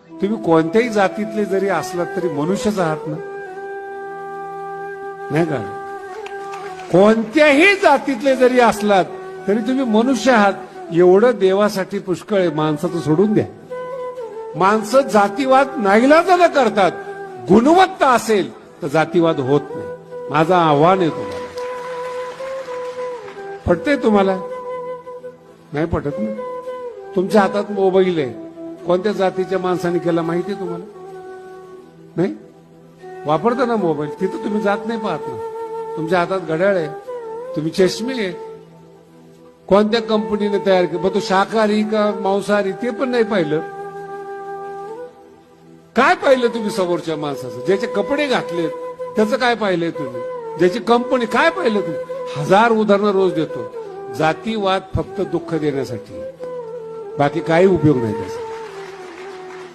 तुम्ही कोणत्याही जातीतले जरी असलात तरी मनुष्यच आहात ना, नाही का? कोणत्याही जातीतले जरी असलात तरी तुम्ही मनुष्य आहात. एवढं देवासाठी पुष्कळ आहे. माणसाचं सोडून द्या. माणसं जातीवाद नाईलाजानं करतात. गुणवत्ता असेल तर जातीवाद होत नाही. माझं आव्हान आहे तुम्हाला. पटतंय तुम्हाला? नाही पटत ना? तुमच्या हातात मोबाईल आहे. कोणत्या जातीच्या माणसाने केला माहिती आहे तुम्हाला? नाही वापरता ना मोबाईल, तिथं तुम्ही जात नाही पाहत ना. तुमच्या हातात घड्याळ आहे, तुम्ही चष्मे आहे. कोणत्या कंपनीने तयार केलं, तो शाकाहारी का मांसाहारी ते पण नाही पाहिलं. काय पाहिलं तुम्ही समोरच्या माणसाचं? ज्याचे कपडे घातलेत त्याचं काय पाहिलंय तुम्ही? ज्याची कंपनी काय पाहिलं तुम्ही? हजार उदाहरणं रोज देतो. जातीवाद फक्त दुःख देण्यासाठी, बाकी काही उपयोग नाही त्याचा.